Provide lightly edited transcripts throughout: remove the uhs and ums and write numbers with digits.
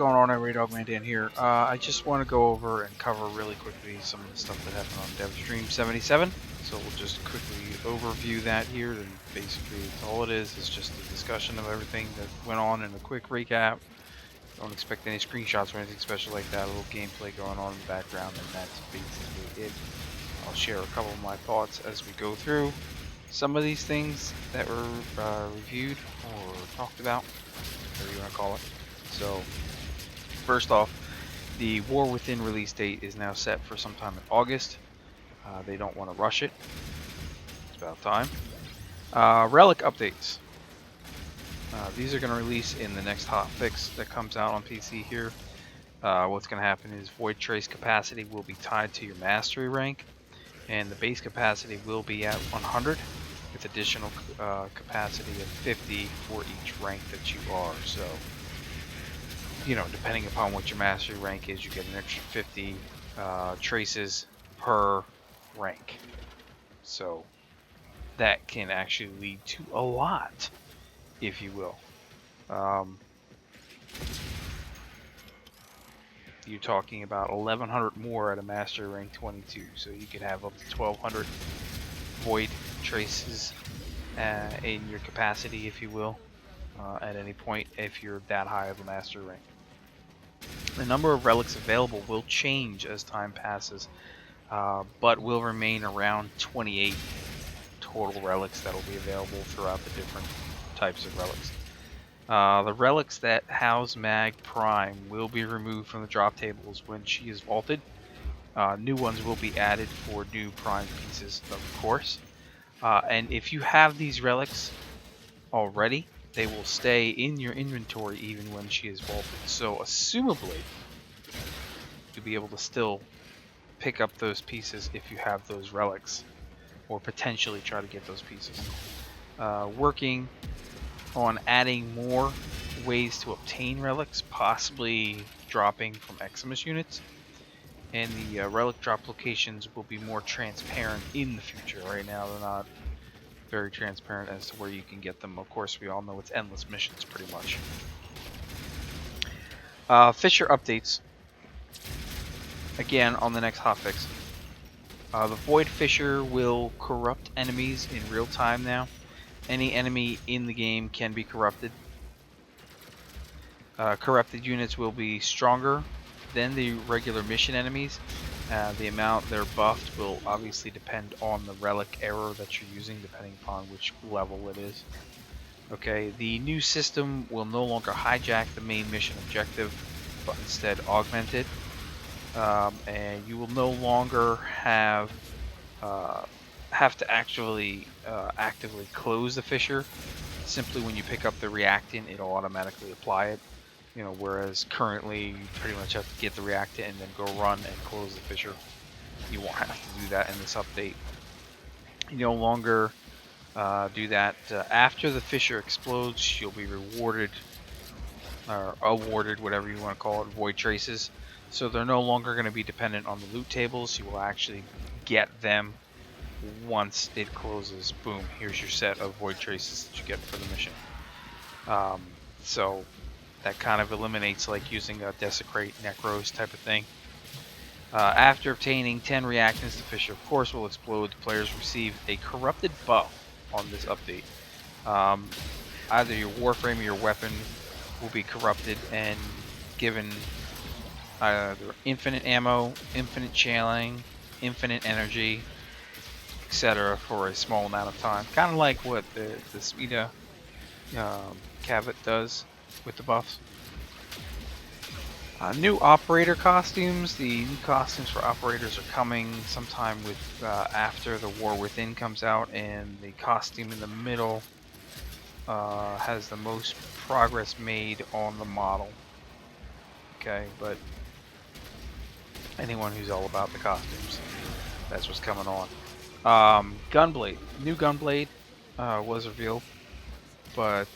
going on, everybody? Dogman Dan here. I just want to go over and cover really quickly some of the stuff that happened on Devstream 77. So we'll just quickly overview that here, and basically all it is just a discussion of everything that went on and a quick recap. Don't expect any screenshots or anything special like that. A little gameplay going on in the background, and that's basically it. I'll share a couple of my thoughts as we go through some of these things that were reviewed or talked about, whatever you want to call it. So, first off, the War Within release date is now set for sometime in August. They don't want to rush it. It's about time. Relic updates. These are going to release in the next hotfix that comes out on PC here. What's going to happen is Void Trace capacity will be tied to your mastery rank, and the base capacity will be at 100 with additional capacity of 50 for each rank that you are. So, you know, depending upon what your mastery rank is, you get an extra 50 traces per rank. So that can actually lead to a lot, if you will. You're talking about 1100 more at a mastery rank 22, so you could have up to 1200 void traces in your capacity, if you will, at any point if you're that high of a mastery rank. The number of relics available will change as time passes, but will remain around 28 total relics that will be available throughout the different types of relics. The relics that house Mag Prime will be removed from the drop tables when she is vaulted. New ones will be added for new Prime pieces, of course. And if you have these relics already, they will stay in your inventory even when she is vaulted. So, assumably, you'll be able to still pick up those pieces if you have those relics, or potentially try to get those pieces. Working on adding more ways to obtain relics, possibly dropping from Eximus units, and the relic drop locations will be more transparent in the future. Right now they're not very transparent as to where you can get them. Of course, we all know it's endless missions pretty much. Fisher updates again on the next hotfix. The Void Fisher will corrupt enemies in real time now. Any enemy in the game can be corrupted. Corrupted units will be stronger than the regular mission enemies. The amount they're buffed will obviously depend on the relic error that you're using, depending upon which level it is. Okay, the new system will no longer hijack the main mission objective, but instead augment it. And you will no longer have to actually actively close the Fisher. Simply when you pick up the reactant, it'll automatically apply it. You know, whereas currently you pretty much have to get the reactant and then go run and close the Fisher. You won't have to do that in this update. You no longer do that. After the Fisher explodes, you'll be rewarded or awarded, whatever you want to call it, void traces. So they're no longer going to be dependent on the loot tables. You will actually get them once it closes. Boom, here's your set of void traces that you get for the mission. So that kind of eliminates like using a desecrate necros type of thing. After obtaining 10 reactants, the Fisher of course will explode. The players receive a corrupted buff on this update. Either your Warframe or your weapon will be corrupted and given either infinite ammo, infinite channeling, infinite energy, etc. for a small amount of time. Kind of like what the Svita Cavet does with the buffs. New operator costumes. The new costumes for operators are coming sometime with after the War Within comes out, and the costume in the middle has the most progress made on the model. Okay, but anyone who's all about the costumes, that's what's coming on. Gunblade. New Gunblade was revealed, but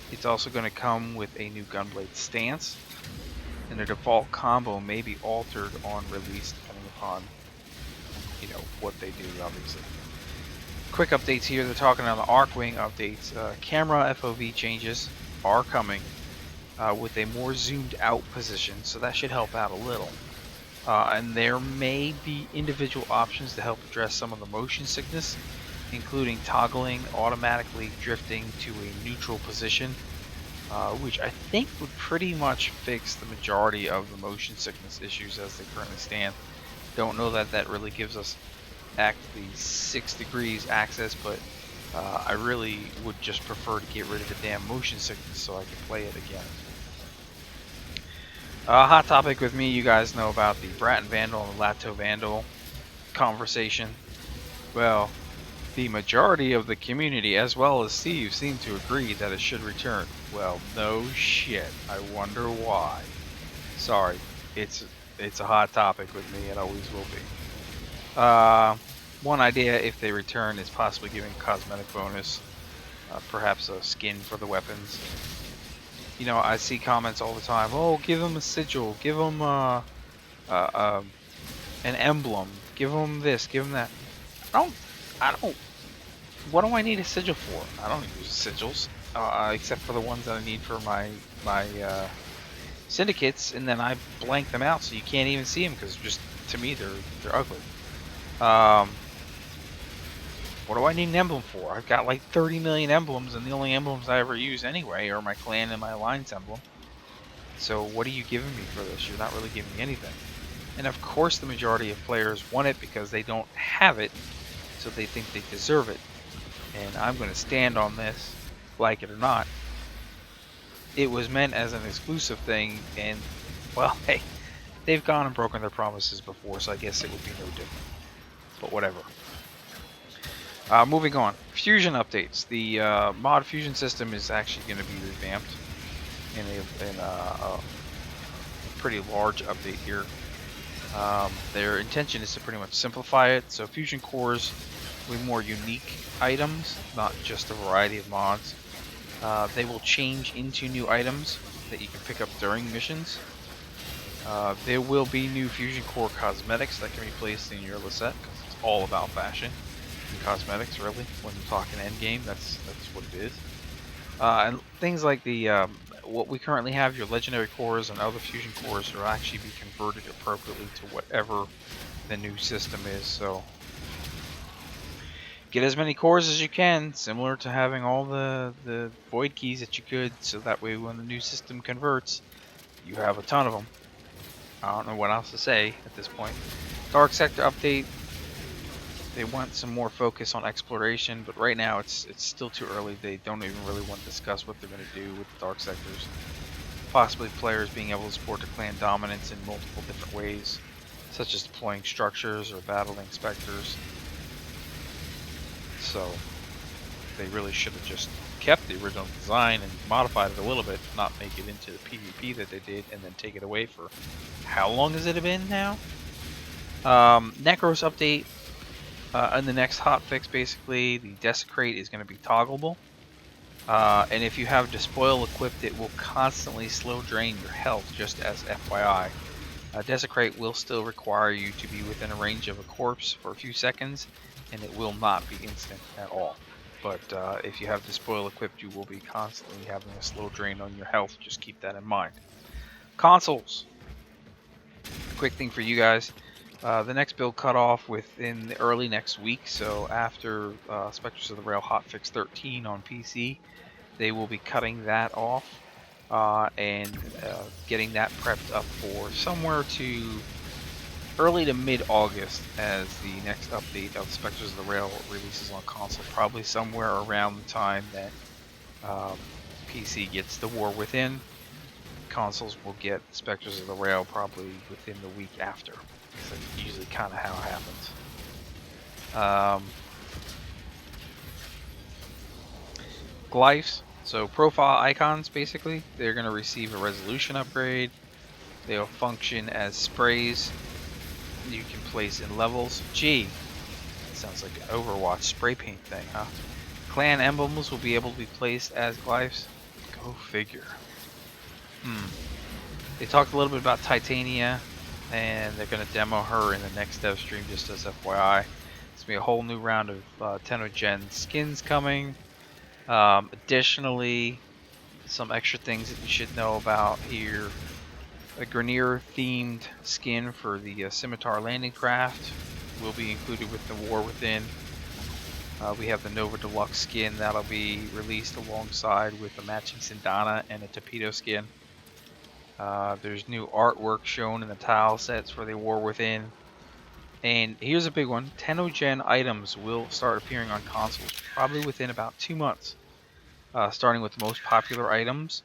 it's also going to come with a new Gunblade stance, and the default combo may be altered on release depending upon, you know, what they do, obviously. Quick updates here. They're talking on the Arcwing updates. Camera FOV changes are coming. with a more zoomed out position, so that should help out a little. And there may be individual options to help address some of the motion sickness, including toggling automatically drifting to a neutral position, which I think would pretty much fix the majority of the motion sickness issues as they currently stand. Don't know that that really gives us the 6 degrees access, but I really would just prefer to get rid of the damn motion sickness so I can play it again. Hot topic with me, you guys know about the Bratton Vandal and the Lato Vandal conversation. Well, the majority of the community, as well as Steve, seem to agree that it should return. Well, no shit. I wonder why. Sorry, it's a hot topic with me. It always will be. One idea, if they return, is possibly giving cosmetic bonus, perhaps a skin for the weapons. You know, I see comments all the time. Oh, give them a sigil. Give them an emblem. Give them this. Give them that. I don't. What do I need a sigil for? I don't use sigils, except for the ones that I need for my syndicates, and then I blank them out so you can't even see them because just to me they're ugly. What do I need an emblem for? I've got like 30 million emblems, and the only emblems I ever use anyway are my clan and my alliance emblem. So what are you giving me for this? You're not really giving me anything. And of course the majority of players want it because they don't have it, so they think they deserve it. And I'm going to stand on this, like it or not. It was meant as an exclusive thing, and, well, hey, they've gone and broken their promises before, so I guess it would be no different. But whatever. Moving on. Fusion updates. The mod fusion system is actually going to be revamped in a pretty large update here. Their intention is to pretty much simplify it, so fusion cores with more unique items, not just a variety of mods. They will change into new items that you can pick up during missions. There will be new fusion core cosmetics that can be placed in your Lisette, because it's all about fashion and cosmetics, really. When you're talking endgame, that's what it is. And things like the what we currently have, your legendary cores and other fusion cores, will actually be converted appropriately to whatever the new system is. So get as many cores as you can, similar to having all the void keys that you could, so that way when the new system converts, you have a ton of them. I don't know what else to say at this point. Dark Sector update. They want some more focus on exploration, but right now it's still too early. They don't even really want to discuss what they're going to do with the Dark Sectors. Possibly players being able to support the clan dominance in multiple different ways, such as deploying structures or battling specters. So they really should have just kept the original design and modified it a little bit, not make it into the PvP that they did, and then take it away for how long has it been now? Necros update. In the next hotfix, basically, the Desecrate is going to be toggleable. And if you have Despoil equipped, it will constantly slow drain your health, just as FYI. Desecrate will still require you to be within a range of a corpse for a few seconds, and it will not be instant at all. But if you have Despoil equipped, you will be constantly having a slow drain on your health. Just keep that in mind. Consoles. Quick thing for you guys. The next build cut off within the early next week, so after Spectres of the Rail Hotfix 13 on PC, they will be cutting that off and getting that prepped up for somewhere to early to mid-August as the next update of Spectres of the Rail releases on console, probably somewhere around the time that PC gets the War Within. Consoles will get Spectres of the Rail probably within the week after. That's usually kind of how it happens. Glyphs, so profile icons basically, they're going to receive a resolution upgrade. They'll function as sprays you can place in levels. Gee, that sounds like an Overwatch spray paint thing, huh? Clan emblems will be able to be placed as glyphs. Go figure. They talked a little bit about Titania, and they're going to demo her in the next dev stream, just as FYI. It's going to be a whole new round of 10th gen skins coming. Additionally, Some extra things that you should know about here. A Grenier themed skin for the Scimitar landing craft will be included with the War Within. We have the Nova Deluxe skin that'll be released alongside with a matching Sindana and a Torpedo skin. There's new artwork shown in the tile sets for the War Within. And here's a big one. 10th-gen items will start appearing on consoles probably within about 2 months, starting with the most popular items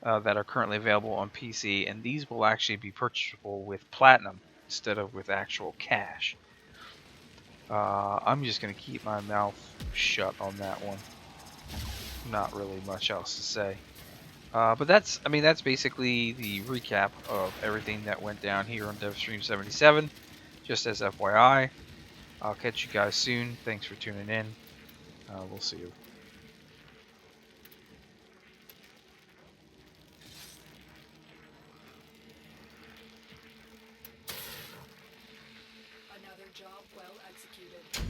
that are currently available on PC, and these will actually be purchasable with Platinum instead of with actual cash. I'm just going to keep my mouth shut on that one. Not really much else to say. But that's basically the recap of everything that went down here on Devstream 77. Just as FYI, I'll catch you guys soon. Thanks for tuning in. We'll see you. Another job well executed.